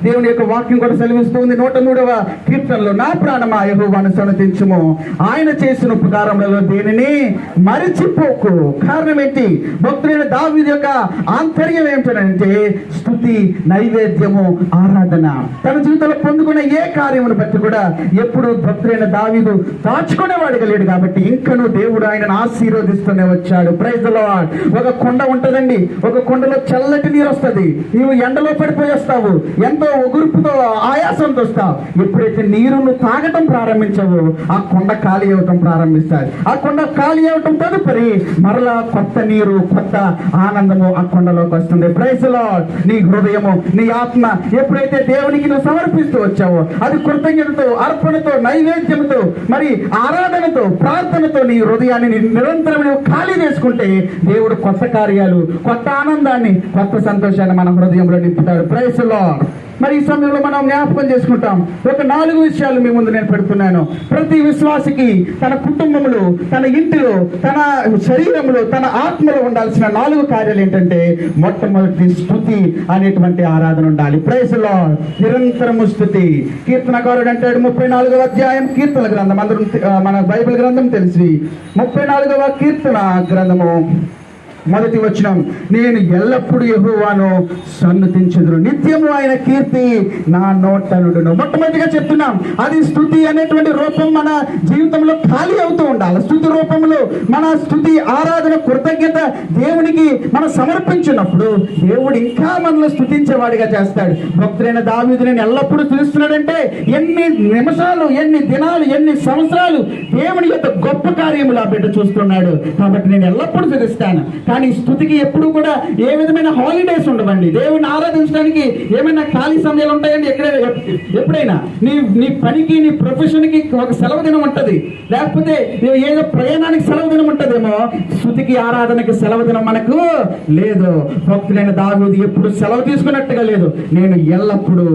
దేవుని యొక్క వాక్యం కూడా సెలవిస్తుంది 103వ కీర్తనలో, నా ప్రాణమా యెహోవాను సన్నతించుము, ఆయన చేసిన ఉపకారములలో దేనిని మరిచిపోకు. కారణం ఏంటి? భక్తుడైన దావీదు యొక్క ఆంతర్యం ఏమిటంటే స్తుతి, నైవేద్యము, ఆరాధన. తన జీవితంలో పొందుకున్న ఏ కార్యమును బట్టి కూడా ఎప్పుడు భక్తుడైన దావీదు దాచుకునేవాడిగా లేడు. కాబట్టి ఇంకను దేవుడు ఆయనను ఆశీర్వదిస్తూనే వచ్చాడు. Praise the Lord. ఒక కొండ ఉంటదండి, ఒక కొండలో చల్లటి నీరు వస్తుంది. నీవు ఎండలో పడిపోయి వస్తావు, ఎంతో ఒగురుపుతో ఆయాసంతో వస్తావు. ఎప్పుడైతే నీరును తాగటం ప్రారంభించావో ఆ కొండ ఖాళీ అవ్వటం ప్రారంభిస్తాడు. ఆ కొండ ఖాళీ అవ్వటం తదుపరి మరలా కొత్త నీరు, కొత్త ఆనందము ఆ కొండలోకి వస్తుంది. Praise the Lord. నీ హృదయము, నీ ఆత్మ ఎప్పుడైతే దేవునికి నువ్వు సమర్పిస్తూ వచ్చావో, అది కృతజ్ఞతతో, అర్పణతో, నైవేద్యంతో, మరి ఆరాధనతో, ప్రార్థనతో నీ హృదయాన్ని నిరంతరం నువ్వు ఖాళీ చేసుకుంటే దేవుడు కొత్త కార్యాలు, కొత్త ఆనందాన్ని, కొత్త సంతోషాన్ని మన హృదయంలో నింపుతాడు. Praise the Lord. మరి ఈ సమయంలో మనం జ్ఞాపకం చేసుకుంటాం. ఒక 4 విషయాలు మీ ముందు నేను పెడుతున్నాను. ప్రతి విశ్వాసికి తన కుటుంబంలో, తన ఇంటిలో, తన శరీరంలో, తన ఆత్మలో ఉండాల్సిన 4 కార్యాలు ఏంటంటే, మొట్టమొదటి స్తుతి అనేటువంటి ఆరాధన ఉండాలి. Praise the Lord. నిరంతరము స్తుతి. కీర్తనకారుడు అంటాడు 34వ అధ్యాయం కీర్తన గ్రంథం, అందరూ మన బైబిల్ గ్రంథం తెలిసి 34వ కీర్తన గ్రంథము మొదటి వచనం, నేను ఎల్లప్పుడూ యెహోవాను సన్నుతించెదను, నిత్యము ఆయన కీర్తి నా నోట నుండును. మొట్టమొదటిగా చెప్తున్నాం, అది స్తుతి అనేటువంటి రూపం మన జీవితంలో ఖాళీ అవుతూ ఉండాలి. స్తుతి రూపంలో మన స్తుతి, ఆరాధన, కృతజ్ఞత దేవునికి మనం సమర్పించినప్పుడు దేవుడు ఇంకా మనల్ని స్తుతించేవాడిగా చేస్తాడు. భక్తుడైన దావీదు నేను ఎల్లప్పుడూ స్తుతిస్తున్నాడంటే ఎన్ని నిమిషాలు, ఎన్ని దినాలు, ఎన్ని సంవత్సరాలు దేవుని యొక్క గొప్ప కార్యములు ఆ బిడ్డ చూస్తున్నాడు. కాబట్టి నేను ఎల్లప్పుడూ స్తుతిస్తాను. కానీ స్తుతికి ఎప్పుడు కూడా ఏ విధమైన హాలిడేస్ ఉండవండి. దేవుని ఆరాధించడానికి ఏమైనా ఖాళీ సమయాలు ఉంటాయండి? ఎప్పుడైనా నీ పనికి, నీ ప్రొఫెషన్కి ఒక సెలవు దినం ఉంటుంది, లేకపోతే ఏదో ప్రయాణానికి సెలవు దినం ఉంటుందేమో. స్తుతికి, ఆరాధనకి సెలవు దినం మనకు లేదు. భక్తులైన దావీదు ఎప్పుడు సెలవు తీసుకున్నట్టుగా లేదు. నేను ఎల్లప్పుడూ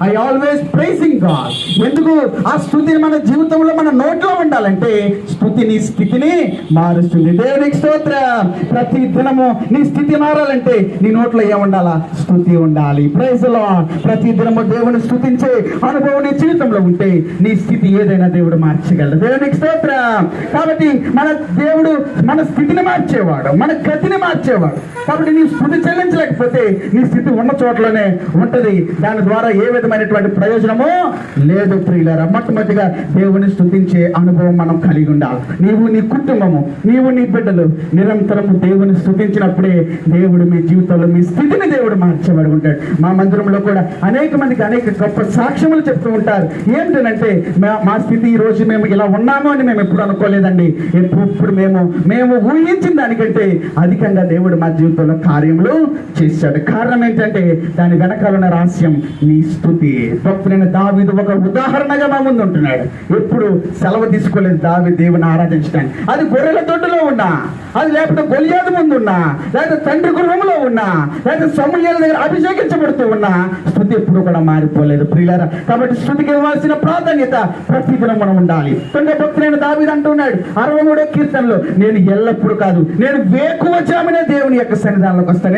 ఐ ఆల్వేస్ ప్రైజింగ్ గాడ్. ఎందుకు? ఆ స్తుతిని మన జీవితంలో, మన నోట్లో ఉండాలంటే స్తుతి నీ స్థితిని మారుస్తుంది. దేవునికి స్తోత్రం. ప్రతి దినము నీ స్థితి మారాలంటే నీ నోట్లో ఏముండాలా? స్తుతి ఉండాలి. Praise the Lord. ప్రతి దినము దేవుని స్తుతించే అనుభవం నీ జీవితంలో ఉంటే నీ స్థితి ఏదైనా దేవుడు మార్చగలడు. దేవునికి స్తోత్రం. కాబట్టి మన దేవుడు మన స్థితిని మార్చేవాడు, మన గతిని మార్చేవాడు. కాబట్టి నీ స్థుతి చెల్లించలేకపోతే నీ స్థితి ఉన్న చోట్లోనే ఉంటది. దాని ద్వారా ఏ విధమైనటువంటి ప్రయోజనము లేదు. ప్రియులారా, మొట్టమొదటిగా దేవుని స్తుతించే అనుభవం మనం కలిగి ఉండాలి. నీవు, నీ కుటుంబము, నీవు, నీ బిడ్డలు నిరంతరము దేవుని స్తుతించినప్పుడే దేవుడు మీ జీవితంలో మీ స్థితిని దేవుడు మార్చేవాడు ఉంటాడు. మా మందిరంలో కూడా అనేక మందికి అనేక గొప్ప సాక్ష్యములు చెప్తూ ఉంటారు. ఏంటంటే మా స్థితి ఈ రోజు మేము ఇలా ఉన్నాము అని మేము ఎప్పుడు అనుకోలేదండి. ఇప్పుడు మేము ఊహించిన దానికంటే అధికంగా దేవుడు మా జీవితంలో కార్యములు చేశాడు. కారణం ఏంటంటే దాని వెనకాల ఉన్న రహస్యం నీ స్తుతి. భక్తులైన దావీదు ఒక ఉదాహరణగా మా ముందు ఉంటున్నాడు. ఎప్పుడు సెలవు తీసుకోలేదు దావీదు దేవుని ఆరాధించడానికి. అది గొర్రెల దొడ్డులో ఉన్నా, అది లేకపోతే గొలియాదు ముందు ఉన్నా, లేకపోతే తండ్రి గృహంలో ఉన్నా, లేకపోతే సమూయేలు దగ్గర అభిషేకించబడుతూ ఉన్నా, స్తుతి ఎప్పుడు కూడా మారిపోలేదు. ప్రియులారా, కాబట్టి స్తుతికి ఇవ్వాల్సిన ప్రాధాన్యత ప్రతి దినం మనం ఉండాలి. తొందర భక్తులైన దావీదు అంటున్నాడు 63వ కీర్తనలో, నేను ఎల్లప్పుడు కాదు, నేను వేకువజామునే దేవుని యొక్క సన్నిధానంలోకి వస్తాను.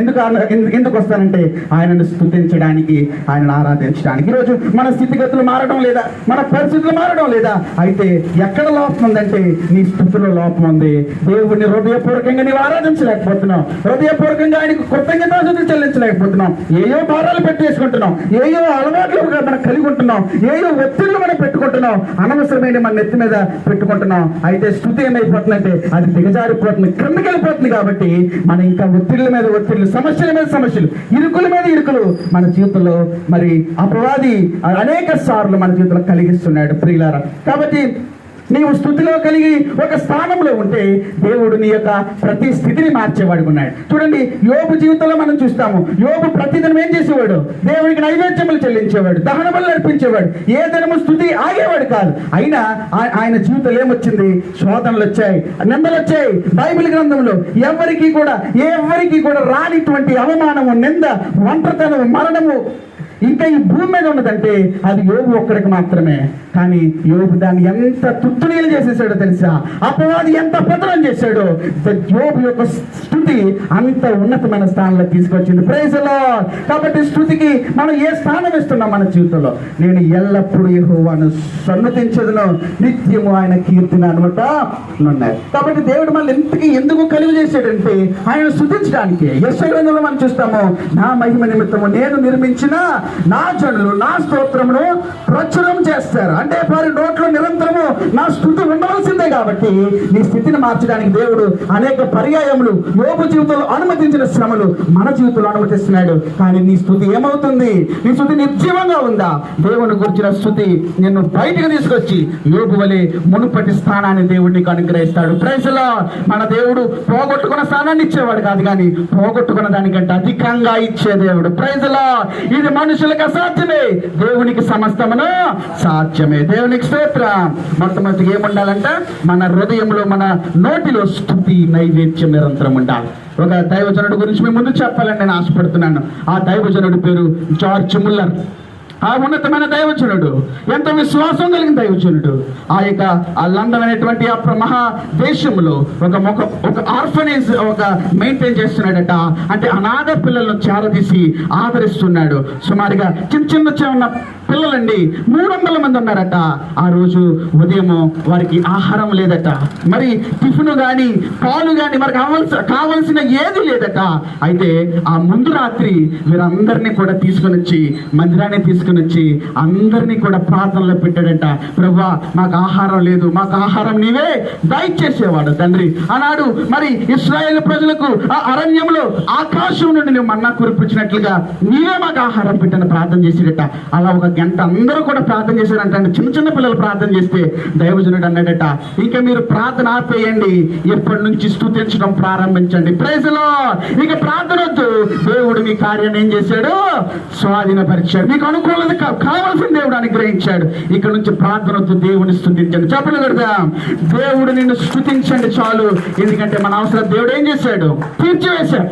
ఎందుకు వస్తానంటే ఆయనను స్తుతించడానికి, ఆయనను ఆరాధించడానికి. ఈరోజు మన స్థితిగతులు మారడం లేదా, మన పరిస్థితులు మారడం లేదా? అయితే ఎక్కడ లోపం ఉందంటే నీ స్థితిలో లోపం ఉంది. దేవుని హృదయపూర్వకంగా నీవు ఆరాధించలేకపోతున్నావు, హృదయపూర్వకంగా ఆయనకు కృతజ్ఞతాస్తుతులు చెల్లించలేకపోతున్నావు. ఏయో భారాలు పెట్టేసుకుంటున్నాం, ఏయో అలవాట్లు మనం కలిగి ఉంటున్నాం, ఏయో ఒత్తిళ్లు మనం పెట్టుకుంటున్నాం, అనవసరమైన మన నెత్తి మీద పెట్టుకుంటున్నాం. అయితే స్థుతి ఏమైపోతుందంటే అది దిగజారిపోతుంది, క్రిందకి వెళ్ళిపోతుంది. కాబట్టి మన ఇంకా ఒత్తిళ్ల మీద ఒత్తిళ్లు, సమస్యల మీద సమస్యలు, ఇరుకుల మీద ఇరుకులు మన జీవితంలో మరి అపవాది అనేక సార్లు మన జీవితంలో కలిగిస్తున్నాడు. ప్రియులారా, కాబట్టి నీవు స్థుతిలో కలిగి ఒక స్థానంలో ఉంటే దేవుడు నీ యొక్క ప్రతి స్థితిని మార్చేవాడు ఉన్నాడు. చూడండి, యోబు జీవితంలో మనం చూస్తాము. యోబు ప్రతిదినం ఏం చేసేవాడు? దేవునికి నైవేద్యములు చెల్లించేవాడు, దహన బలులు అర్పించేవాడు. ఏ దినము స్థుతి ఆగేవాడు కాదు. అయినా ఆయన జీవితంలో ఏమొచ్చింది? శోధనలు వచ్చాయి, నిందలు వచ్చాయి. బైబిల్ గ్రంథంలో ఎవరికి కూడా రానిటువంటి అవమానము, నింద, ఒంటరితనము, మరణము ఇంకా ఈ భూమి మీద ఉన్నదంటే అది యోబు ఒక్కడికి మాత్రమే. కానీ యోబు దాన్ని ఎంత తుత్తునీలు చేసేసాడో తెలుసా? అపవాది ఎంత పతనం చేశాడో యోబు యొక్క స్తుతి అంత ఉన్నతమైన స్థానంలో తీసుకొచ్చింది. Praise the Lord. కాబట్టి స్తుతికి మనం ఏ స్థానం ఇస్తున్నాం మన జీవితంలో? నేను ఎల్లప్పుడూ యెహోవాను సన్నతించదును, నిత్యము ఆయన కీర్తిని అనమాట ఉన్నాయి. కాబట్టి దేవుడు మనల్ని ఎందుకు కలిగి చేశాడంటే ఆయన స్తుతించడానికి. యెషయా గ్రంథంలో మనం చూస్తాము, నా మహిమ నిమిత్తము నేను నిర్మించిన నా జనులు నా స్తోత్రమును ప్రచురం చేస్తారు. అంటే వారి నోట్లో నిరంతరము నా స్తుతి ఉండవలసిందే. కాబట్టి నీ స్థితిని మార్చడానికి దేవుడు అనేక పర్యాయములు యోబు జీవితంలో అనుమతించిన శ్రమలు మన జీవితంలో అనుమతిస్తున్నాడు. కానీ నీ స్తుతి ఏమవుతుంది? నీ స్తుతి నిర్జీవంగా ఉందా? దేవుని గురించిన స్తుతి నిన్ను బయటకు తీసుకొచ్చి యోబు వలె మునుపటి స్థానాన్ని దేవుడు నీకు అనుగ్రహిస్తాడు. Praise the Lord. మన దేవుడు పోగొట్టుకున్న స్థానాన్ని ఇచ్చేవాడు కాదు, కానీ పోగొట్టుకున్న దానికంటే అధికంగా ఇచ్చే దేవుడు. Praise the Lord. ఇది మనుషులకు అసాధ్యమే, దేవునికి సమస్తమును సాధ్యమే. దేవునికి స్తోత్రం. మొట్టమొదటిగా ఏముండాలంట? మన హృదయంలో మన నోటిలో స్తుతి నైవేద్యం నిరంతరం ఉండాలి. ఒక దైవజనుడి గురించి మేము ముందు చెప్పాలని నేను ఆశపడుతున్నాను. ఆ దైవజనుడి పేరు జార్జ్ ముల్లర్. ఆ ఉన్నతమైన దైవజనుడు, ఎంత విశ్వాసం కలిగిన దైవజనుడు. ఆ యొక్క లండన్ అనేటువంటి ఆ మహా దేశంలో ఒక ఆర్ఫనేజ్ మెయింటైన్ చేస్తున్నాడట. అంటే అనాథ పిల్లలను చేరదీసి ఆదరిస్తున్నాడు. సుమారుగా చిన్న పిల్లలండి 300 మంది ఉన్నారట. ఆ రోజు ఉదయం వారికి ఆహారం లేదట, మరి టిఫిన్ గాని పాలు గాని మరి కావలసిన ఏది లేదట. అయితే ఆ ముందు రాత్రి వీరందరినీ కూడా తీసుకొని వచ్చి మందిరాన్ని తీసుకొని వచ్చి అందరినీ కూడా ప్రార్థనలో పెట్టాడంట. ప్రభువా, మాకు ఆహారం లేదు, మాకు ఆహారం నీవే దయచేసేవాడు తండ్రి అన్నాడు. మరి ఇశ్రాయేలు ప్రజలకు ఆ అరణ్యంలో ఆకాశం నుండి నువ్వు మన్నా కురిపించినట్లుగా నీవే మాకు ఆహారం పెట్టని ప్రార్థన చేసేదట. అలా ఒక గంట అందరూ కూడా ప్రార్థన చేశారంట. చిన్న పిల్లలు ప్రార్థన చేస్తే దైవజనుడు అన్నాడట, ఇంకా మీరు ప్రార్థన ఆపేయండి, ఎప్పటి నుంచి స్తుతించడం ప్రారంభించండి. Praise the Lord. ఇక ప్రార్థన వద్దు, దేవుడు మీ కార్యాన్ని ఏం చేశాడు? స్వాధీనపరిచాడు. మీకు అనుకూలత కావాల్సిన దేవుడు అనుగ్రహించాడు. ఇక్కడ నుంచి ప్రార్థన వద్దు, దేవుని స్తుతించండి. చెప్పలు పెడదాం, దేవుడు నిన్ను స్తుతించండి చాలు. ఎందుకంటే మన అవసరం దేవుడు ఏం చేశాడు? తీర్చివేశాడు.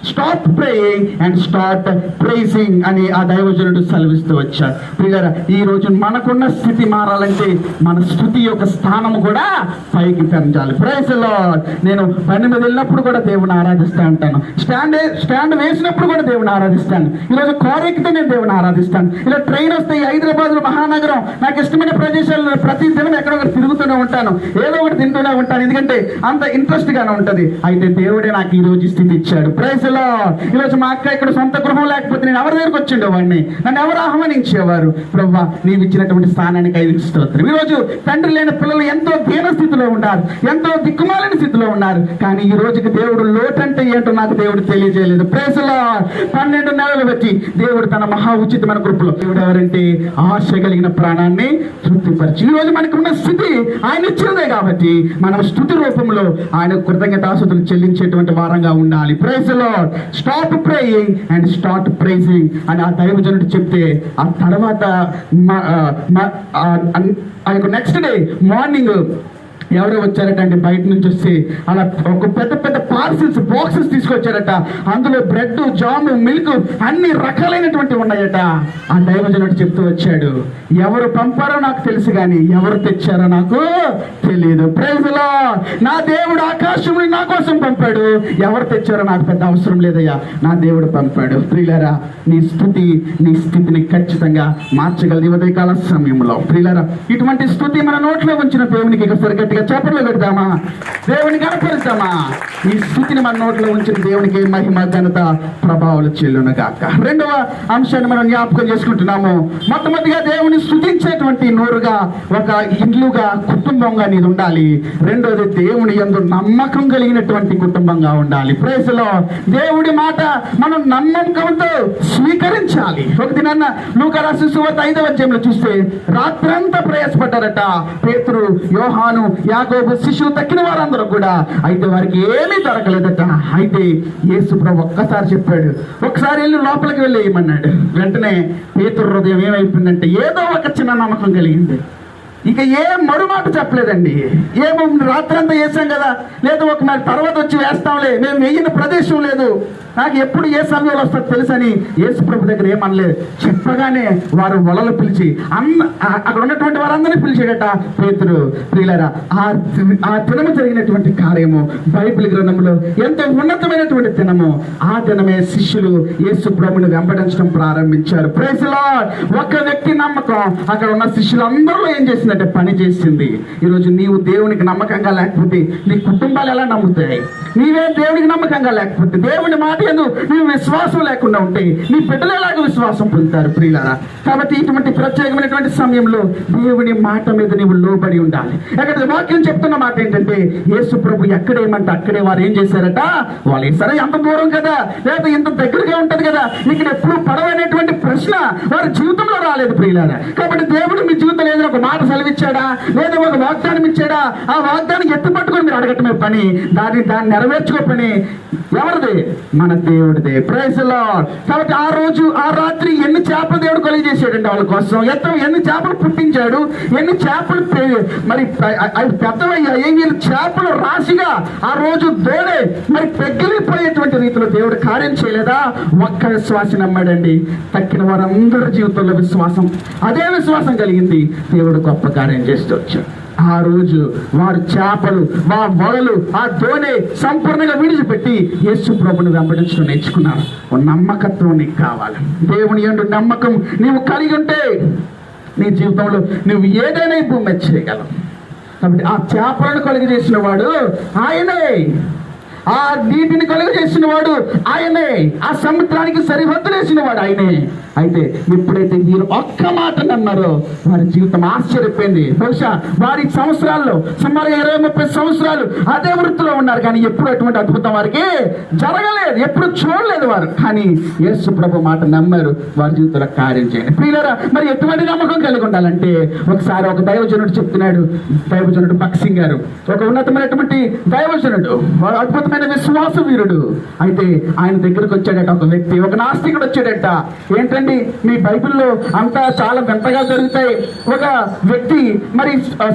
Stop praying and start praising అని ఆ దైవజనుడు సెలవిస్తూ వచ్చాడు. ప్రియులారా, ఈ రోజు మనకున్న స్థితి మారాలంటే మన స్థుతి యొక్క స్థానం కూడా పైకి పెంచాలి. Praise the Lord. నేను బండి మీద వెళ్ళినప్పుడు కూడా దేవుని ఆరాధిస్తూ ఉంటాను. స్టాండ్ వేసినప్పుడు కూడా దేవుని ఆరాధిస్తాను. ఈరోజు కారు ఎక్కితే నేను దేవుని ఆరాధిస్తాను. ఇలా ట్రైన్ వస్తే హైదరాబాద్ లో మహానగరం నాకు ఇష్టమైన ప్రదేశాల్లో ప్రతి దినం ఎక్కడో ఒకటి తిరుగుతూనే ఉంటాను, ఏదో ఒకటి తింటూనే ఉంటాను. ఎందుకంటే అంత ఇంట్రెస్ట్ గానే ఉంటది. అయితే దేవుడే నాకు ఈ రోజు స్థితి ఇచ్చాడు. ప్రైజ్ ఈరోజు మా అక్క ఇక్కడ సొంత గృహం లేకపోతే నేను ఎవరి దగ్గరికి వచ్చిండే వాడిని, నన్ను ఎవరు ఆహ్వానించేవారు? ప్రభువా, నీవు ఇచ్చినటువంటి స్థానానికి 5 స్తోత్రం. ఈరోజు తండ్రి లేని పిల్లలు ఎంతో దీన స్థితిలో ఉన్నారు, ఎంతో దిక్కుమాలిన స్థితిలో ఉన్నారు. కానీ ఈ రోజుకి దేవుడు లోటంటే ఏంటో నాకు దేవుడు తెలియజేయలేదు. Praise the lord. 12 నెలలు బట్టి దేవుడు తన మహా ఉచితమైన కృపలో దేవుడు ఎవరంటే ఆశ కలిగిన ప్రాణాన్ని తృప్తిపరిచి ఈ రోజు మనకు ఉన్న స్థితి ఆయన ఇచ్చినదే. కాబట్టి మనం స్తుతి రూపంలో ఆయన కృతజ్ఞతాస్తుతులు చెల్లించేటువంటి వారంగా ఉండాలి. Praise the Lord. Stop praying and start praising అని ఆ దైవజనుడు చెప్తే, ఆ తర్వాత నెక్స్ట్ డే మార్నింగ్ ఎవరో వచ్చారట అండి, బయట నుంచి వస్తే అలా ఒక పెద్ద పార్సిల్స్ బాక్సెస్ తీసుకొచ్చారట. అందులో బ్రెడ్, జాము, మిల్క్ అన్ని రకాలైనటువంటి ఉన్నాయట. ఆ దైవజనుడు చెప్తూ వచ్చాడు, ఎవరు పంపారో నాకు తెలుసు కానీ ఎవరు తెచ్చారో నాకు తెలియదు. Praise the Lord. నా దేవుడు ఆకాశముని నా కోసం పంపాడు, ఎవరు తెచ్చారో నాకు పెద్ద అవసరం లేదయ్యా, నా దేవుడు పంపాడు. ప్రియులారా, నీ స్థుతి నీ స్థితిని ఖచ్చితంగా మార్చగలదు ఉదయకాల సమయంలో. ప్రియులారా, ఇటువంటి స్థుతి మన నోట్లో ఉంచిన దేవునికి గట్టిగా చేపలు పెడతామా, దేవుని కనపరుస్తామా? ఈ స్థితిని మన నోట్లో ఉంచిన దేవునికి మహిమ, ఘనత, ప్రభావాలు చెల్లును గాక. రెండవ అంశాన్ని మనం జ్ఞాపకం చేసుకుంటున్నాము. మొట్టమొదటిగా దేవుని స్తుతించేటువంటి నోరుగా, ఒక ఇల్లుగా, కుటుంబంగా నీది ఉండాలి. రెండోది దేవుని యందు నమ్మకం కలిగినటువంటి కుటుంబంగా ఉండాలి. Praise the Lord. దేవుడి మాట మనం నమ్మకంతో స్వీకరించాలి. ఒక దినాన్న లూకా రాసిన సువార్త 5వ అధ్యాయంలో చూస్తే రాత్రంతా ప్రయాసపడ్డారట పేతురు, యోహాను, యాకోబు, శిష్యులు తక్కిన వారందరూ కూడా. అయితే వారికి ఏమీ దొరకలేదట. అయితే యేసు ప్రభు ఒక్కసారి చెప్పాడు, ఒకసారి వెళ్ళి లోపలికి వెళ్ళేయమన్నాడు. వెంటనే పేతురు హృదయం ఏమైపోయిందంటే ఏదో ఒక చిన్న నమ్మకం కలిగింది. ఇక ఏ మరుమాట చెప్పలేదండి. ఏమో రాత్రంతా వేసాం కదా, లేదా ఒక మరి తర్వాత వచ్చి వేస్తాంలే, మేము వేయిన ప్రదేశం లేదు, నాకు ఎప్పుడు ఏ సమయంలో వస్తుందో తెలుసని యేసు ప్రభు దగ్గర ఏమనలేదు. చెప్పగానే వారు వలలు పిలిచి అక్కడ ఉన్నటువంటి వారందరినీ పిలిచాడట పేతురు. ప్రియులారా, ఆ దినము జరిగినటువంటి కార్యము బైబిల్ గ్రంథంలో ఎంతో ఉన్నతమైనటువంటి దినము. ఆ దినమే శిష్యులు యేసు ప్రభుని వెంబడించడం ప్రారంభించారు. Praise the Lord. ఒక వ్యక్తి నమ్మకం అక్కడ ఉన్న శిష్యులందరూ ఏం చేసిందంటే పని చేసింది. ఈరోజు నీవు దేవునికి నమ్మకంగా లేకపోతే నీ కుటుంబాలు ఎలా నమ్ముతాయి? నీవే దేవునికి నమ్మకంగా లేకపోతే, దేవుని మాట యందు నీవు విశ్వాసం లేకుండా ఉంటే నీ బిడ్డలు ఎలాగ విశ్వాసం పొందుతారు? ప్రియులారా, కాబట్టి ఇటువంటి ప్రత్యేకమైనటువంటి సమయంలో దేవుని మాట మీద నీవు లోబడి ఉండాలి. అక్కడ వాక్యం చెప్తున్న మాట ఏంటంటే, యేసు ప్రభు ఎక్కడేమంటే అక్కడే వారు ఏం చేశారట, వాళ్ళు వేసారా ఎంత దూరం కదా, లేదా ఇంత దగ్గరగా ఉంటది కదా, ఇక్కడ ఎప్పుడు పడవనేటువంటి ప్రశ్న వారి జీవితంలో రాలేదు. ప్రియులారా, కాబట్టి దేవుడు మీ జీవితంలో ఏదైనా ఒక మాట సెలవిచ్చాడా, లేదా ఒక వాగ్దానం ఇచ్చాడా, ఆ వాగ్దానం ఎత్తి పట్టుకొని మీరు అడగటమే పని, దాన్ని నెరవేర్చుకో పని ఎవరిది? మన దేవుడిదే. Praise the Lord. కాబట్టి ఆ రోజు ఆ రాత్రి ఎన్ని చేపలు దేవుడు కలిగి చేశాడండి వాళ్ళ కోసం. ఎన్ని చేపలు పుట్టించాడు, ఎన్ని చేపలు మరి అవి పెద్దవయ్యాయి. వీళ్ళు చేపలు రాశిగా ఆ రోజు దోడే మరి పెగిలిపోయేటువంటి రీతిలో దేవుడు కార్యం చేయలేదా? ఒక్క విశ్వాసం నమ్మాడండి. తక్కిన వారందరి జీవితంలో విశ్వాసం, అదే విశ్వాసం కలిగింది. దేవుడు గొప్ప కార్యం చేస్తూ వచ్చాడు. ఆ రోజు వారు చేపలు, వలలు, ఆ దోణి సంపూర్ణంగా విడిచిపెట్టి యేసు ప్రభుని వెంబడించడం నేర్చుకున్నారు. నమ్మకత్వం నీకు కావాలి. దేవుని యందు నమ్మకం నీవు కలిగి ఉంటే నీ జీవితంలో నువ్వు ఏదైనా ఈ భూమి మీద చేయగలవు. కాబట్టి ఆ చేపలను కలుగు చేసిన వాడు ఆయనే, ఆ నీటిని కలుగు చేసిన వాడు ఆయనే, ఆ సముద్రానికి సరిహద్దులు వేసిన వాడు ఆయనే. అయితే ఎప్పుడైతే వీరు ఒక్క మాట నన్నారో వారి జీవితం ఆశ్చర్యపోయింది. బహుశా వారి సంవత్సరాల్లో సుమారు 20-30 సంవత్సరాలు అదే వృత్తిలో ఉన్నారు, కానీ ఎప్పుడు అటువంటి అద్భుతం వారికి జరగలేదు, ఎప్పుడు చూడలేదు వారు. కానీ యేసు ప్రభు మాట నమ్మారు, వారి జీవితంలో కార్యం చేయండి. ప్రియులారా, మరి ఎటువంటి నమ్మకం కలిగి ఉండాలంటే, ఒకసారి ఒక దైవజనుడు చెప్తున్నాడు, దైవజనుడు భక్సింగ్ గారు, ఒక ఉన్నతమైనటువంటి దైవజనుడు, అద్భుతమైన విశ్వాస వీరుడు. అయితే ఆయన దగ్గరకు వచ్చాడట ఒక వ్యక్తి, ఒక నాస్తికుడు వచ్చాడట. ఏంటంటే, మీ బైబిల్లో అంతా చాలా వింతగా జరుగుతాయి. ఒక వ్యక్తి మరి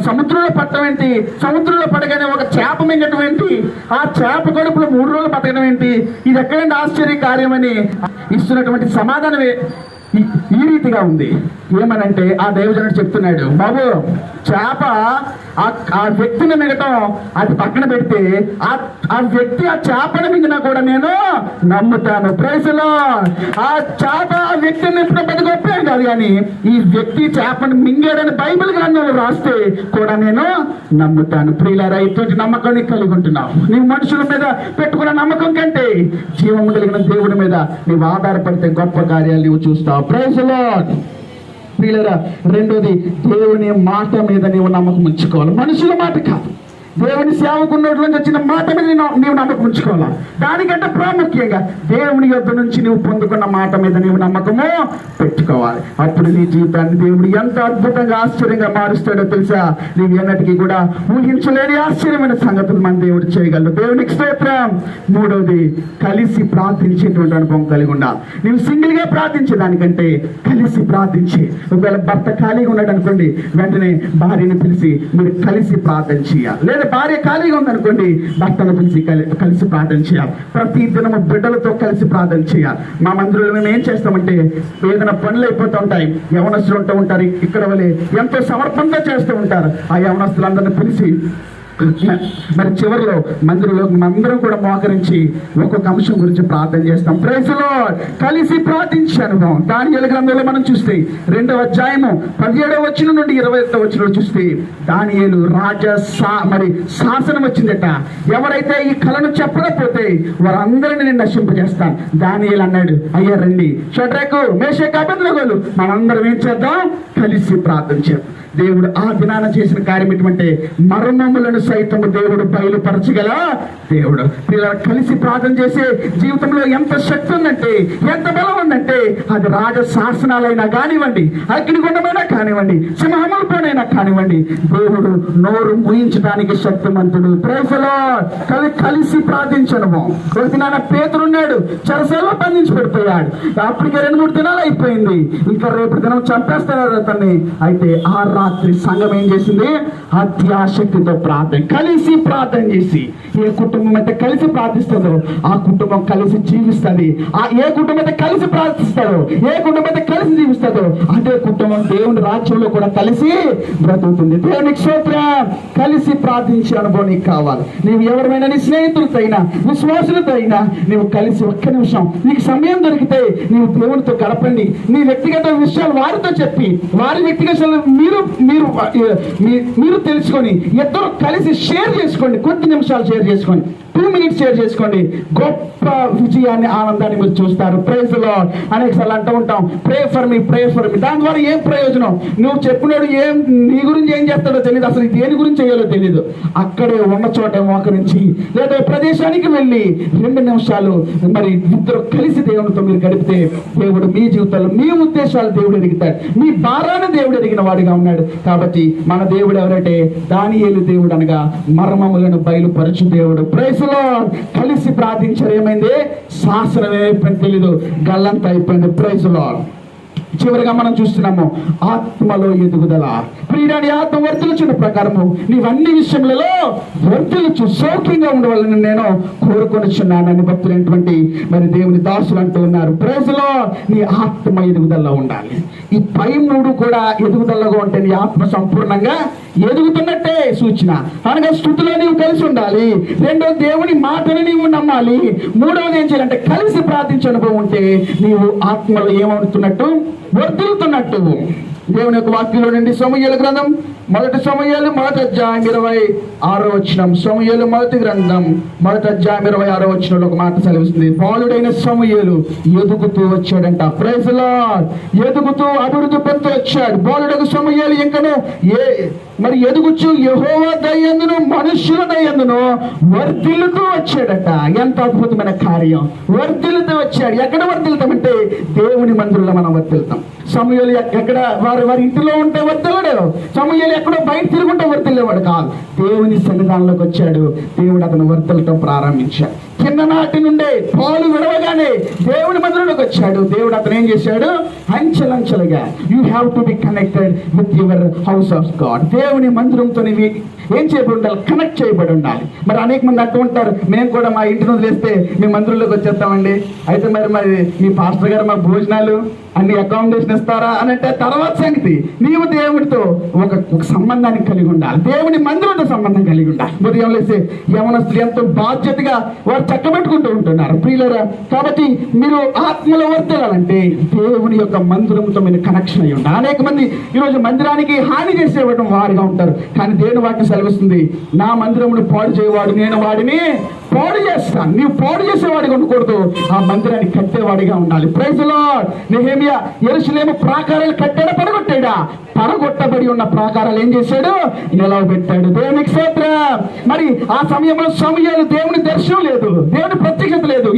సముద్రంలో పట్టడం ఏంటి, సముద్రంలో పడగానే ఒక చేప మింగటం ఏంటి, ఆ చేప కడుపులో 3 రోజులు పట్టడం ఏంటి, ఇది ఎక్కడంటే ఆశ్చర్య కార్యమని ఇస్తున్నటువంటి సమాధానమే ఈ రీతిగా ఉంది. ఏమనంటే, ఆ దైవజనుడు చెప్తున్నాడు, బాబు చేప ఆ వ్యక్తిని మింగటం అది పక్కన పెడితే ఆ వ్యక్తి ఆ చేపను మింగినా కూడా నేను నమ్ముతాను. Praise the Lord. ఆ చేప ఆ వ్యక్తిని పెద్ద గొప్పేం కాదు, కానీ ఈ వ్యక్తి చేపను మింగాడని బైబిల్ గ్రంథంలో రాస్తే కూడా నేను నమ్ముతాను. ప్రియులారా, ఇటువంటి నమ్మకాన్ని కలిగి ఉంటున్నావు. నీవు మనుషుల మీద పెట్టుకున్న నమ్మకం కంటే జీవము కలిగిన దేవుడి మీద నీవు ఆధారపడితే గొప్ప కార్యాలు నీవు చూస్తావు. Praise the Lord. ప్రియులారా, రెండోది, దేవుని మాట మీద నీవు నమ్మకం ఉంచుకోవాలి, మనుషుల మాట కాదు. దేవుని సేవకున్నట్లోంచి వచ్చిన మాట మీద నీవు నమ్మకం ఉంచుకోవాలా. దానికంటే ప్రాముఖ్యంగా దేవుని యొద్ద నుంచి నువ్వు పొందుకున్న మాట మీద నీవు నమ్మకము పెట్టుకోవాలి. అప్పుడు నీ జీవితాన్ని దేవుడు ఎంత అద్భుతంగా ఆశ్చర్యంగా మారుస్తాడో తెలుసా? నీవు ఎన్నటికీ కూడా ఊహించలేని ఆశ్చర్యమైన సంగతులు మన దేవుడు చేయగలడు. దేవునికి స్తోత్రం. మూడవది, కలిసి ప్రార్థించేటువంటి అనుభవం కలిగి ఉండాలి. నీవు సింగిల్ గా ప్రార్థించే దానికంటే కలిసి ప్రార్థించి, ఒకవేళ భర్త ఖాళీగా ఉన్నాడు అనుకోండి, వెంటనే భార్యని పిలిచి మీరు కలిసి ప్రార్థన చేయాలి. లేదా భార్య ఖాళీగా ఉందనుకోండి, భర్తను పిలిచి కలిసి ప్రార్థన చేయాలి. ప్రతి దినము బిడ్డలతో కలిసి ప్రార్థన చేయాలి. మా మందిరంలో మేము ఏం చేస్తామంటే, ఏదైనా పనులు అయిపోతూ ఉంటాయి, యవనస్తులు ఉంటూ ఉంటారు, ఇక్కడ వాళ్ళే ఎంతో సమర్పణగా చేస్తూ ఉంటారు. ఆ యవనస్తులందరినీ పిలిచి మరి చివరిలో మందిరంలో అందరం కూడా మోకరించి ఒక్కొక్క అంశం గురించి ప్రార్థన చేస్తాం. Praise the Lord. కలిసి ప్రార్థించే అనుభవం దానియేలు గ్రంథంలో మనం చూస్తే 2వ అధ్యాయము 17వ వచనం నుండి 21వ వచనం చూస్తే, దానియేలు మరి శాసనం వచ్చిందట, ఎవరైతే ఈ కళను చెప్పకపోతే వారందరినీ నేను నశింపజేస్తాను. దానియేలు అన్నాడు, అయ్యా రండి, షడ్రకు మేషకు అబేద్నెగోలు మనందరం ఏం చేద్దాం, కలిసి ప్రార్థన చేద్దాం. దేవుడు ఆ దినాన చేసిన కార్యం ఎటువంటి, మర్మములను సైతం దేవుడు బయలుపరచగల దేవుడు. ఇలా కలిసి ప్రార్థన చేసే జీవితంలో ఎంత శక్తి ఉందంటే, ఎంత బలం ఉందంటే, అది రాజ శాసనాలైనా కానివ్వండి, అగ్నిగుండమైనా కానివ్వండి, సింహములతోనైనా కానివ్వండి, దేవుడు నోరు ముయించడానికి శక్తిమంతుడు. Praise the Lord. కలిసి ప్రార్థించడము. ఒక దినాన పేతురున్నాడు, చెరసాలలో బంధించి పెడిపోయాడు. అప్పటికే 2-3 దినాలు అయిపోయింది. ఇంకా రేపు దినం చంపేస్తున్నారు అతన్ని. అయితే ఆ రాత్రి సంఘం ఏం చేసింది? అత్యాశక్తితో ప్రార్థన, కలిసి ప్రార్థన చేసి, ఏ కుటుంబం అయితే కలిసి ప్రార్థిస్తుందో ఆ కుటుంబం కలిసి జీవిస్తుంది. ఏ కుటుంబం అయితే కలిసి ప్రార్థిస్తాడో, ఏ కుటుంబం అయితే కలిసి జీవిస్తుందో అదే కుటుంబం దేవుని రాజ్యంలో కూడా కలిసి బ్రతుకుతుంది. దేవునికి స్తోత్రం. కలిసి ప్రార్థించే అనుభవం నీకు కావాలి. నీవు ఎవరైనా నీ స్నేహితులతో అయినా, విశ్వాసులతో అయినా నీవు కలిసి ఒక్క నిమిషం నీకు సమయం దొరికితే నీవు దేవునితో గడపండి. నీ వ్యక్తిగత విషయాలు వారితో చెప్పి, వారి వ్యక్తిగత మీరు మీరు మీరు తెలుసుకొని, ఇద్దరు కలిసి షేర్ చేసుకోండి. కొద్ది నిమిషాలు షేర్ చేసుకోండి, 2 minutes షేర్ చేసుకోండి. గొప్ప విజయాన్ని, ఆనందాన్ని మీరు చూస్తారు. Praise the Lord. అనేకసార్లు అంటూ ఉంటాం, pray for me, pray for me. దాని ద్వారా ఏం ప్రయోజనం? నువ్వు చెప్పినాడు నీ గురించి ఏం చేస్తాడో తెలియదు, అసలు దేని గురించి చేయాలో తెలియదు. అక్కడే ఉన్న చోట మోకరించి లేదా ప్రదేశానికి వెళ్ళి 2 నిమిషాలు మరి ఇద్దరు కలిసి దేవునితో మీరు గడిపితే దేవుడు మీ జీవితంలో మీ ఉద్దేశాలు దేవుడు ఎరుగుతాడు. మీ భారాన్ని దేవుడు ఎరిగిన వాడిగా ఉన్నాడు. కాబట్టి మన దేవుడు ఎవరంటే దానియేలు దేవుడు అనగా మర్మములను బయలుపరచు దేవుడు. Praise the Lord. కలిసి ప్రార్థించారు. ఏమైంది? శాసనం ఏమైపోయింది తెలీదు, గల్లంతా అయిపోయింది. Praise the Lord. చివరిగా మనం చూస్తున్నాము ఆత్మలో ఎదుగుదల. ప్రియుడాని ఆత్మ వర్తిల్చున్న ప్రకారము నీవన్ని విషయములలో వర్తిల్చు, సౌఖ్యంగా ఉండవాలని నేను కోరుకొనిచున్నానని భక్తులైనటువంటి మరి దేవుని దాసులు అంటూ ఉన్నారు. Praise the Lord. నీ ఆత్మ ఎదుగుదలలో ఉండాలి. ఈ పై 3 కూడా ఎదుగుదలలో ఉంటే నీ ఆత్మ సంపూర్ణంగా ఎదుగుతున్నట్టే సూచన. అనగా స్తుతిలో నీవు కలిసి ఉండాలి. 2వ దేవుని మాటని నీవు నమ్మాలి. 3వది ఏం చేయాలంటే కలిసి ప్రార్థించే అనుభవం ఉంటే నీవు ఆత్మలో ఏమవుతున్నట్టు? వర్ధిల్లుతున్నట్టు. దేవుని యొక్క వాక్యంలో నుండి సమూయేలు గ్రంథం 1 సమూయేలు 1వ అధ్యాయం 26వ వచనం. సమూయేలు 1వ గ్రంథం 1వ అధ్యాయం 26వ వచనంలో ఒక మాట సెలవిస్తుంది. బాలుడైన సమూయేలు ఎదుగుతూ వచ్చాడంట. Praise the Lord. ఎదుగుతూ అభివృద్ధి పొందుతూ వచ్చాడు. బాలుడైన సమూయేలు ఇంకను మరి ఎదుగుచు యెహోవా దయందును మనుష్యుల దయందును వర్ధిల్లుతూ వచ్చాడట. ఎంత అద్భుతమైన కార్యం! వర్ధిల్లుతూ వచ్చాడు. ఎక్కడ వర్ధిల్తామంటే దేవుని మందిరంలో మనం వర్ధిల్తాం. సమూయేలు ఎక్కడ వారి ఇంటిలో ఉంటే వర్ధిల్లాడు. సమూయేలు ఎక్కడో బయట తిరుగుంటే వర్ధిల్లేవాడు కాదు. దేవుని సన్నిధానంలోకి వచ్చాడు. దేవుడు అతను వర్ధిల్లటం ప్రారంభించాడు. చిన్ననాటి నుండే పాలు విడవగానే దేవుని మందిరంలోకి వచ్చాడు. దేవుడు అతను ఏం చేశాడు? అంచెలంచెలుగా you have to be connected with your house of God. దేవుని మందిరంతో నీవి ఏం చేయబడి ఉండాలి? కనెక్ట్ చేయబడి ఉండాలి. మరి అనేక మంది అంటూ ఉంటారు, మేము కూడా మా ఇంటిని వదిలేస్తే మీ మందిరంలోకి వచ్చేస్తామండి. అయితే మరి మీ పాస్టర్ గారు మా భోజనాలు అన్ని అకామిడేషన్ ఇస్తారా అని అంటే తర్వాత సంగతి. నీవు దేవుడితో ఒక సంబంధాన్ని కలిగి ఉండాలి. దేవుని మందిరంతో సంబంధం కలిగి ఉండాలి. ఉదయం లేసి యవనస్తులు ఎంతో బాధ్యతగా వారు చక్కబెట్టుకుంటూ ఉంటున్నారు ప్రియులారా. కాబట్టి మీరు ఆత్మలో వర్తిల్లాలంటే దేవుని యొక్క మందిరంతో మీరు కనెక్షన్ అయ్యి ఉండాలి. అనేక మంది ఈరోజు మందిరానికి హాని చేసేవాడు వారిగా ఉంటారు. కానీ దేవుని వాక్యం సెలవిస్తుంది, నా మందిరమును పాడు చేయవాడు నేను వాడిని పాడు చేస్తాను. నీవు పాడు చేసేవాడిగా ఉండకూడదు, ఆ మందిరాన్ని కట్టేవాడిగా ఉండాలి. Praise the lord. నెహెమియా యెరూషలేము ప్రాకారాలు కట్టాడా పడగొట్టాడా? పడగొట్టబడి ఉన్న ప్రాకారాలు ఏం చేశాడు? నిలవబెట్టాడు. దేవునికి స్తోత్రం. మరి ఆ సమయంలో సమూయేలు దేవుని దర్శనం లేదు, దేవుని ప్రత్యక్షత లేదు.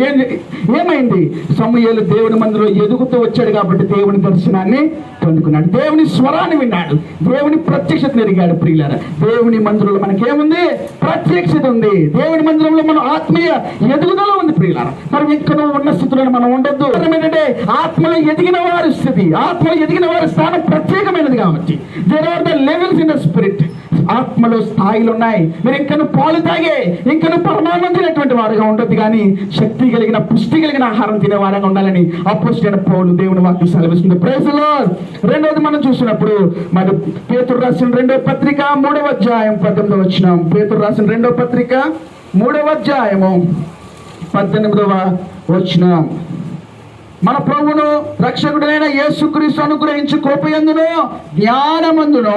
ఏమైంది? సమూయేలు దేవుని మందిరంలో ఎదుగుతూ వచ్చాడు కాబట్టి దేవుని దర్శనాన్ని పొందుకున్నాడు. దేవుని స్వరాన్ని విన్నాడు, దేవుని ప్రత్యక్షతను ఎరిగాడు. ప్రియులారా, దేవుని మందిరంలో మనకేముంది? ప్రత్యక్షత ఉంది. దేవుని మందిరంలో మనం ఆత్మీయ ఎదుగుదల ఉంది ప్రియులారా. మరి ఎక్కడో ఉన్న స్థితిలో మనం ఉండొద్దు. ఏంటంటే ఆత్మలో ఎదిగిన వారి స్థితి, ఆత్మలో ఎదిగిన వారి స్థానం ప్రత్యేకమైనది కాబట్టి there are the levels in the spirit. ఆత్మలో స్థాయిలు ఉన్నాయి. మీరు ఇంకను పాలు తాగే, ఇంకను పరమాన్నం తినేటువంటి వారుగా ఉండొద్దు, కానీ శక్తి కలిగిన పుష్టి కలిగిన ఆహారం తినే వారుగా ఉండాలని అపోస్తలుడైన పౌలు దేవుని వాక్యం సెలవిస్తుంది. Praise the lord. 2వది మనం చూసినప్పుడు మరి పేతురు రాసిన 2వ పత్రిక 3వ అధ్యాయం 18వ వచనం. పేతురు రాసిన 2వ పత్రిక 3వ అధ్యాయము 18వ వచనం. మన ప్రభువును రక్షకుడైన యేసుక్రీస్తు అనుగ్రహించి కృపయందును జ్ఞానమందును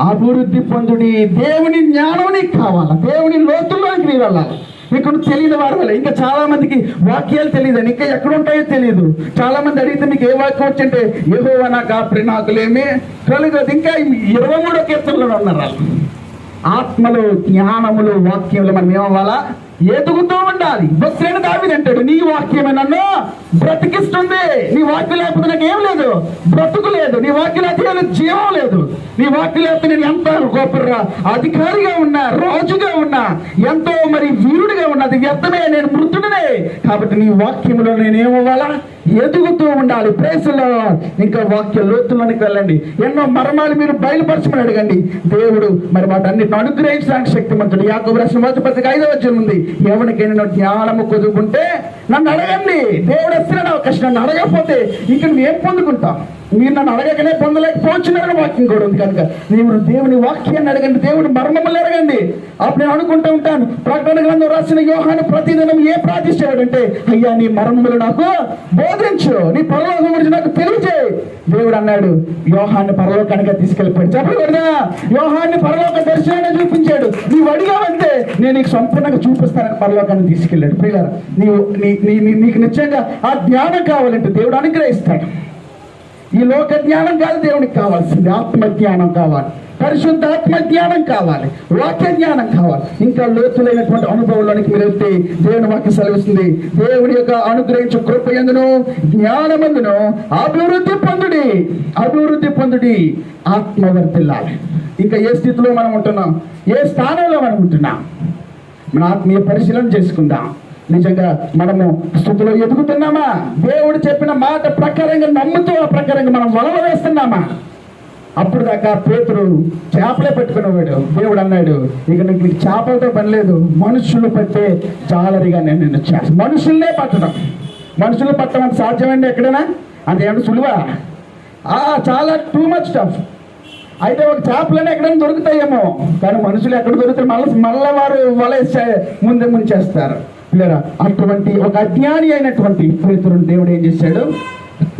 అభివృద్ధి పొందుడి. దేవుని జ్ఞానం నీకు కావాలా? దేవుని లోతుల్లోకి నీ వెళ్ళాలి. మీకు తెలియని వారి వల్ల ఇంకా చాలా మందికి వాక్యాలు తెలియదు, ఇంకా ఎక్కడ ఉంటాయో తెలియదు. చాలా మంది అడిగితే మీకు ఏ వాక్యం వచ్చింటే యెహోవా నాకు ఆపరి నాకులేమి కలుగదు. ఇంకా 23వ కీర్తనలో ఉన్నారు వాళ్ళు. ఆత్మలో, జ్ఞానములో, వాక్యంలో మనం ఏమవ్వాలా? ఎదుగుతూ ఉండాలి. భక్తులైన దావీదు అంటాడు, నీ వాక్యమే నన్ను బ్రతికిస్తుంది. నీ వాక్యం లేకపోతే నాకు ఏం లేదు, బ్రతుకు లేదు. నీ వాక్యం లేకపోతే జీవం లేదు. నీ వాక్యం లేకపోతే నేను ఎంత గొప్ప అధికారిగా ఉన్నా, రాజుగా ఉన్నా, ఎంతో మరి వీరుడిగా ఉన్నా, అది వ్యర్థమే, నేను మృతుడినే. కాబట్టి నీ వాక్యంలో నేనేమవ్వాలా? ఎదుగుతూ ఉండాలి. ప్రేసులో ఇంకా వాక్య లోతుల్లోనికి వెళ్ళండి. ఎన్నో మర్మాలు మీరు బయలుపరచమని అడగండి. దేవుడు మరి వాటన్నిటిని అనుగ్రహించడానికి శక్తిమంతుడు. యాకోబు రాసిన 1:5 ఉంది, ఎవరికైనా జ్ఞానము కొదుకుంటే నన్ను అడగండి. దేవుడు వస్తున్నాడు అవకాశం. నన్ను అడగకపోతే ఇంక నువ్వు ఏం పొందుకుంటావు? మీరు నన్ను అడగకనే పొందలేకపోతున్నారని వాక్యం కూడా ఉంది. కనుక నీవు దేవుని వాక్యాన్ని అడగండి, దేవుడు మర్మములు అడగండి. అప్పుడు నేను అనుకుంటూ ఉంటాను, ప్రకటన గ్రంథం రాసిన యోహాను ప్రతిదినం ఏ ప్రార్థిస్తాడంటే, అయ్యా నీ మర్మములు నాకు బోధించు, నీ పరలోకం గురించి నాకు తెలియజేయి. దేవుడు అన్నాడు, యోహాన్ని పరలోకానికి తీసుకెళ్ళిపోయాడు. చెప్పకూడదా? యోహాన్ని పరలోక దర్శనాన్ని చూపించాడు. నీవు అడిగావంటే నేను నీకు సంపూర్ణంగా చూపిస్తానని పరలోకాన్ని తీసుకెళ్ళాడు. ప్రియులారా, నీకు నిశ్చయంగా ఆ జ్ఞానం కావాలంటే దేవుడు అనుగ్రహిస్తాడు. ఈ లోక జ్ఞానం కాదు దేవునికి కావాల్సింది, ఆత్మ జ్ఞానం కావాలి, పరిశుద్ధ ఆత్మ జ్ఞానం కావాలి, వాక్య జ్ఞానం కావాలి. ఇంకా లోతులైనటువంటి అనుభవంలోనికి మీరు వెళ్తే దేవుని వాక్యం సెలవిస్తుంది, దేవుని యొక్క అనుగ్రహించు కృపయందును జ్ఞానమందును అభివృద్ధి పొందుడి, ఆత్మ వర్ధిల్లాలి. ఇంకా ఏ స్థితిలో మనం ఉంటున్నాం, ఏ స్థానంలో మనం ఉంటున్నాం, మన ఆత్మీయ పరిశీలన చేసుకుందాం. నిజంగా మనము స్థుతిలో ఎదుగుతున్నామా? దేవుడు చెప్పిన మాట ప్రకారంగా నమ్ముతూ ఆ ప్రకారంగా మనం వలలు వేస్తున్నామా? అప్పుడు దాకా పేతురు చేపలే పట్టుకునేవాడు. దేవుడు అన్నాడు, ఇక నీకు చేపలతో పని లేదు, మనుషులు పట్టే జాలరిగా నేను నిన్ను చేస్తాను. మనుషులనే పట్టడం, మనుషులు పట్టడం అంత సాధ్యమండి ఎక్కడైనా? అంతేమన్నా సులువా? చాలా టూ మచ్ టఫ్. అయితే ఒక చేపలనే ఎక్కడైనా దొరుకుతాయేమో, కానీ మనుషులు ఎక్కడ దొరుకుతారు? మళ్ళీ వారు వలేసే ముందే ముంచేస్తారు. లేదా అటువంటి ఒక అజ్ఞాని అయినటువంటి పేతురుని దేవుడు ఏం చేశాడు?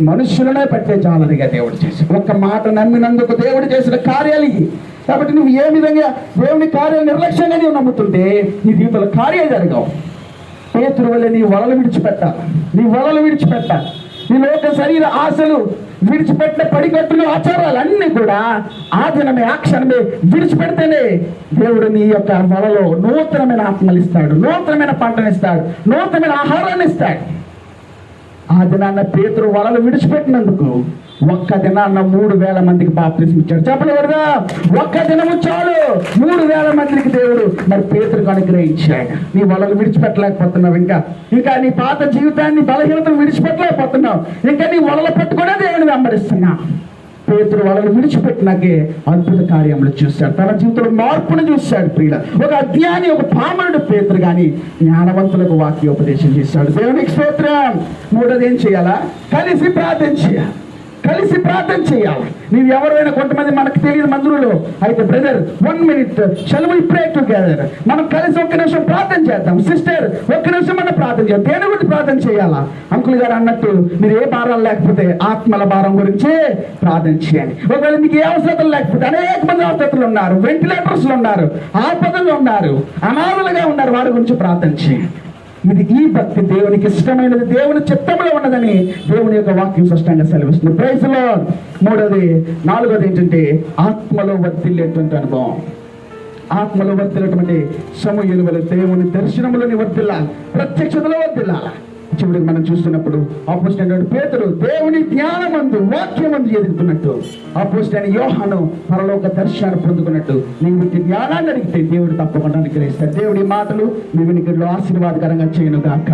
మనుషులనే పట్టే జాలరిగా దేవుడు చేశాడు. ఒక్క మాట నమ్మినందుకు దేవుడు చేసిన కార్యాలు ఇవి. కాబట్టి నువ్వు ఏ విధంగా దేవుని కార్యాలు నిర్లక్ష్యంగా నీవు నమ్ముతుంటే నీ జీవితంలో కార్యాలు జరగవు. పేతురు వల్ల నీ వలలు విడిచిపెట్టాలి. నీ లోక శరీర ఆశలు విడిచిపెట్టిన పడికట్టులు, ఆచారాలు అన్నీ కూడా ఆ దినమే, ఆ క్షణమే విడిచిపెడితేనే దేవుడు నీ యొక్క వలలో నూతనమైన ఆత్మలు ఇస్తాడు, నూతనమైన పంటనిస్తాడు, నూతనమైన ఆహారాన్ని ఇస్తాడు. ఆ దినాన్న పేతురు వలలు విడిచిపెట్టినందుకు ఒక్క దినాన్న 3,000 మందికి బాప్తిస్మం ఇచ్చాడు. చెప్పలేదా? ఒక్క దినము చాలు 3,000 మందికి దేవుడు మరి పేతురుకు అనుగ్రహించాడు. నీ వలలు విడిచిపెట్టలేకపోతున్నావు, ఇంకా నీ పాత జీవితాన్ని, బలహీనతను విడిచిపెట్టలేకపోతున్నావు, ఇంకా నీ వలలు పట్టుకునే దేవుని వెంబడిస్తున్నా. పేతురు వలలు విడిచిపెట్టినాకే అద్భుత కార్యములు చూశాడు, తన జీవితంలో మార్పును చూశాడు. ప్రియుల, ఒక అజ్ఞాని, ఒక పామరుడు పేతురు కానీ జ్ఞానవంతులకు వాక్యోపదేశం చేశాడు. దేవునికి స్తోత్రం. మూడోది ఏం చేయాలా? కలిసి ప్రార్థన చేయాలి. నీవు ఎవరైనా కొంతమంది మనకు తెలియదు మందులో అయితే, brother 1 minute shall we pray together? మనం కలిసి ఒక్క నిమిషం ప్రార్థన చేద్దాం. సిస్టర్ ఒక్క నిమిషం మనం ప్రార్థన చేద్దాం. దేని గురించి ప్రార్థన చేయాలా? అంకుల్ గారు అన్నట్టు మీరు ఏ భారాలు లేకపోతే ఆత్మల భారం గురించి ప్రార్థన చేయండి. ఒకవేళ మీకు ఏ అవసరతలు లేకపోతే, అనేక మంది అవసరతలు ఉన్నారు, వెంటిలేటర్స్ ఉన్నారు, ఆపదలు ఉన్నారు, అనాథలుగా ఉన్నారు, వారి గురించి ప్రార్థన చేయండి. ఈ భక్తి దేవునికి ఇష్టమైనది, దేవుని చిత్తంలో ఉన్నదని దేవుని యొక్క వాక్యం స్పష్టంగా సెలవిస్తుంది. Praise Lord. నాలుగోది ఏంటంటే ఆత్మలో వర్ధిల్లేటువంటి అనుభవం. ఆత్మలో వర్ధిల్లేటువంటి సమూయేలు వలె దేవుని దర్శనములోని వర్ధిల్లాలి, ప్రత్యక్షతలో వర్ధిల్లాలి. చివరికి మనం చూస్తున్నప్పుడు అపోస్తలుడైన పేతురు దేవుని జ్ఞానమందు, వాక్యమందు ఎదుగుతున్నట్టు, అపోస్తలుడైన యోహాను పరలోక దర్శనాన్ని పొందుకున్నట్టు నీవు జ్ఞానాన్ని అడిగితే దేవుడు తప్పకుండా అనుగ్రహిస్తాడు. దేవుడి మాటలు మీ వినికిడిలో ఆశీర్వాదకరంగా చేయనుగాక.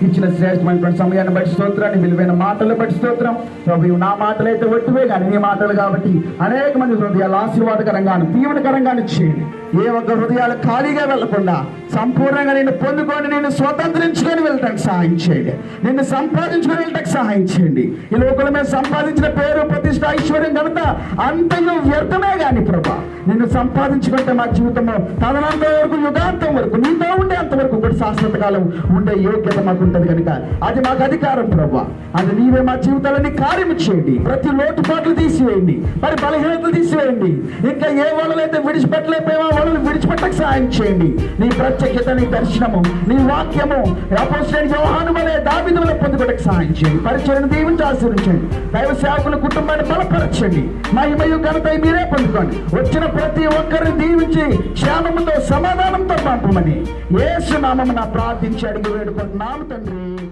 ఇచ్చిన శ్రేష్టమైనటువంటి సమయాన్ని బట్టి స్తోత్రాన్ని, విలువైన మాటలు బట్టి స్తోత్రం. ప్రభు, నా మాటలు అయితే ఒట్టివే కానీ నీ మాటలు కాబట్టి అనేక మంది హృదయాలు ఆశీర్వాదకరంగాను, దీవెనకరంగాను చేయండి. ఏ ఒక్క హృదయాలు ఖాళీగా వెళ్లకుండా సంపూర్ణంగా నిన్ను పొందుకొని, నిన్ను స్వతంత్రించుకొని వెళ్ళటానికి సహాయం చేయండి. నిన్ను సంపాదించుకొని వెళ్ళటానికి సహాయం చేయండి. ఈ లోకంలో మేము సంపాదించిన పేరు, ప్రతిష్ట, ఐశ్వర్యం, ఘనత అంతయు వ్యర్థమే కానీ ప్రభా, నిన్ను సంపాదించుకుంటే మా జీవితంలో తదనంత వరకు, యుగాంతం వరకు, నీతో ఉండే అంతవరకు కూడా శాశ్వత కాలం ఉండే యోగ్యత మాకు ఉంటుంది కనుక అది మాకు అధికారం ప్రభా. అది నీవే మా జీవితాలన్నీ కార్యం చేయండి. ప్రతి లోటుపాట్లు తీసివేయండి, మరి బలహీనతలు తీసివేయండి. ఇంకా ఏ వాళ్ళైతే విడిచిపెట్టలేకపోయామో పనులు విడిచిపెట్టకు సహాయం చేయండి. నీ ప్రత్యేకత, నీ దర్శనము, నీ వాక్యము అపోస్తలుడైన యోహాను వలె దావీదు వలె పొందుకోవడానికి సహాయం చేయండి. పరిచర్యను దీవించి ఆశీర్వదించండి. దైవ సేవకుల కుటుంబాన్ని బలపరచండి. మహిమయు ఘనత మీరే పొందుకోండి. వచ్చిన ప్రతి ఒక్కరిని దీవించి క్షేమముతో సమాధానంతో పంపమని యేసు నామమున ప్రార్థించి అడిగి వేడుకుంటున్నాము తండ్రి.